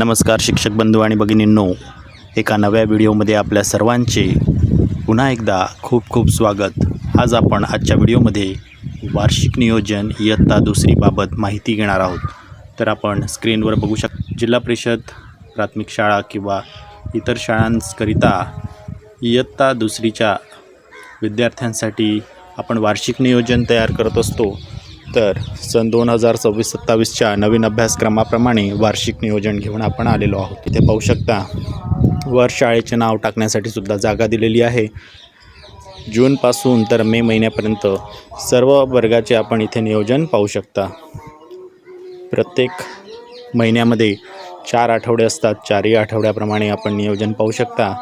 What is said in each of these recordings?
नमस्कार शिक्षक बंधू आणि भगिनींनो, एका नव्या व्हिडिओमध्ये आपल्या सर्वांचे पुन्हा एकदा खूप खूप स्वागत। आज आपण आजच्या व्हिडिओमध्ये वार्षिक नियोजन इयत्ता दुसरी बाबत माहिती घेणार आहोत। तर आपण स्क्रीनवर बघू शकता, जिल्हा परिषद प्राथमिक शाळा किंवा इतर शाळांकरिता इयत्ता दुसरीच्या विद्यार्थ्यांसाठी आपण वार्षिक नियोजन तयार करत असतो। तर सन 2026-27च्या नवीन अभ्यासक्रमाप्रमाणे वार्षिक नियोजन घेऊन आपण आलेलो आहोत। इथे पाहू शकता, वर शाळेचे नाव टाकण्यासाठी सुद्धा जागा दिलेली आहे। जूनपासून तर मे महिन्यापर्यंत सर्व वर्गाचे आपण इथे नियोजन पाहू शकता। प्रत्येक महिन्यामध्ये 4 आठवडे असतात, 4ही आठवड्याप्रमाणे आपण नियोजन पाहू शकता।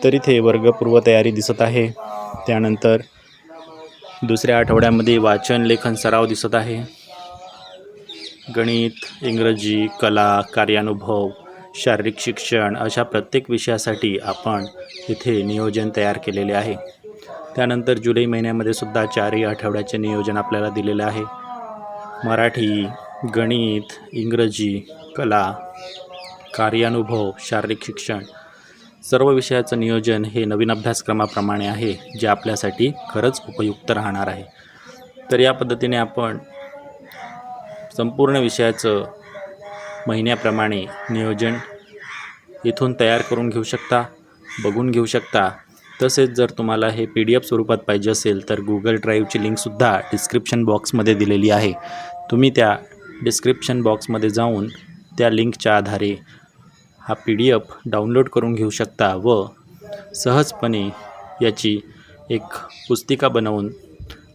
तर इथे वर्गपूर्व तयारी दिसत आहे। त्यानंतर दुसऱ्या आठवड्यामध्ये वाचन लेखन सराव दिसत आहे। गणित, इंग्रजी, कला, कार्यानुभव, शारीरिक शिक्षण अशा प्रत्येक विषयासाठी आपण इथे नियोजन तयार केलेले आहे। त्यानंतर जुलै महिन्यामध्ये सुद्धा 4ही आठवड्याचे नियोजन आपल्याला दिलेले आहे। मराठी, गणित, इंग्रजी, कला, कार्यानुभव, शारीरिक शिक्षण सर्व विषयाचं नियोजन हे नवीन अभ्यासक्रमाप्रमाणे आहे, जे आपल्यासाठी खरंच उपयुक्त राहणार आहे। तर या पद्धतीने आपण संपूर्ण विषयाचं महिन्याप्रमाणे नियोजन इथून तयार करून घेऊ शकता, बघून घेऊ शकता। तसेच जर तुम्हाला हे PDF स्वरूपात पाहिजे असेल तर Google ड्राईव्हची लिंकसुद्धा डिस्क्रिप्शन बॉक्समध्ये दिलेली आहे। तुम्ही त्या डिस्क्रिप्शन बॉक्समध्ये जाऊन त्या लिंकच्या आधारे हा PDF डाउनलोड करून घेऊ शकता व सहजपणे याची एक पुस्तिका बनवून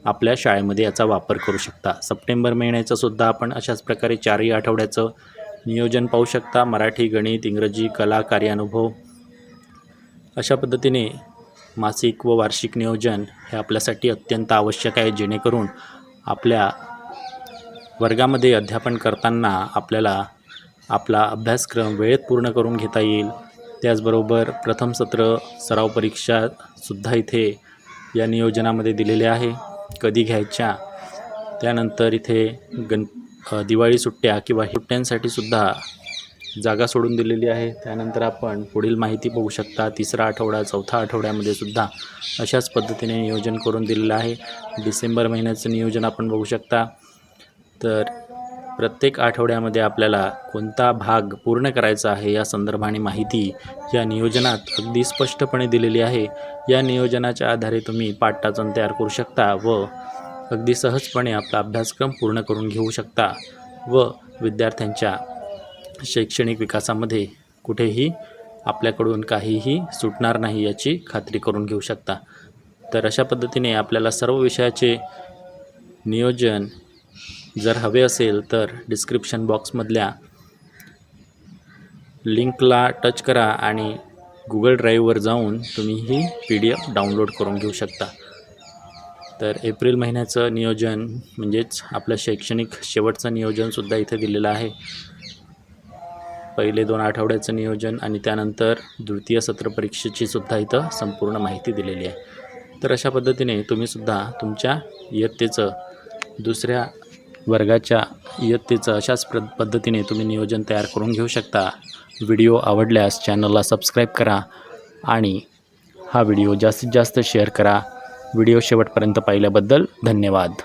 आपल्या शाळेमध्ये याचा वापर करू शकता। सप्टेंबर महिन्याचं सुद्धा आपण अशाच प्रकारे 4ही आठवड्याचं नियोजन पाहू शकता। मराठी, गणित, इंग्रजी, कला, कार्यानुभव अशा पद्धतीने मासिक व वार्षिक नियोजन हे आपल्यासाठी अत्यंत आवश्यक आहे, जेणेकरून आपल्या वर्गामध्ये अध्यापन करताना आपल्याला आपला अभ्यासक्रम वेळेत पूर्ण करून घेता येईल। त्याचबरोबर प्रथम सत्र सराव परीक्षासुद्धा इथे या नियोजनामध्ये दिलेले आहे, कधी घ्यायच्या। त्यानंतर इथे दिवाळी सुट्ट्या किंवा सुट्ट्यांसाठी सुद्धा जागा सोडून दिलेली आहे। त्यानंतर आपण पुढील माहिती बघू शकता, तिसरा आठवडा, चौथा आठवड्यामध्ये सुद्धा अशाच पद्धतीने नियोजन करून दिलेलं आहे। डिसेंबर महिन्याचं नियोजन आपण बघू शकता। तर प्रत्येक आठवड्यामध्ये आपल्याला कोणता भाग पूर्ण करायचा आहे या संदर्भाने माहिती या नियोजनात अगदी स्पष्टपणे दिलेली आहे। या नियोजनाच्या आधारे तुम्ही पाठटाचन तयार करू शकता व अगदी सहजपणे आपला अभ्यासक्रम पूर्ण करून घेऊ शकता व विद्यार्थ्यांच्या शैक्षणिक विकासामध्ये कुठेही आपल्याकडून काहीही सुटणार नाही याची खात्री करून घेऊ शकता। तर अशा पद्धतीने आपल्याला सर्व विषयाचे नियोजन जर हवे असेल तर डिस्क्रिप्शन बॉक्समधल्या लिंकला टच करा आणि Google ड्राईव्हवर जाऊन तुम्ही ही PDF डाउनलोड करून घेऊ शकता। तर एप्रिल महिन्याचं नियोजन म्हणजेच आपलं शैक्षणिक शेवटचं नियोजनसुद्धा इथे दिलेलं आहे। पहिले 2 आठवड्याचं नियोजन आणि त्यानंतर द्वितीय सत्र परीक्षेची सुद्धा इथं संपूर्ण माहिती दिलेली आहे। तर अशा पद्धतीने तुम्हीसुद्धा तुमच्या इयत्तेचं दुसऱ्या वर्गाच्या इयत्तेचं अशाच पद्धतीने तुम्ही नियोजन तयार करून घेऊ शकता। व्हिडिओ आवडल्यास चॅनलला सबस्क्राईब करा आणि हा व्हिडिओ जास्तीत जास्त शेअर करा। व्हिडिओ शेवटपर्यंत पाहिल्याबद्दल धन्यवाद।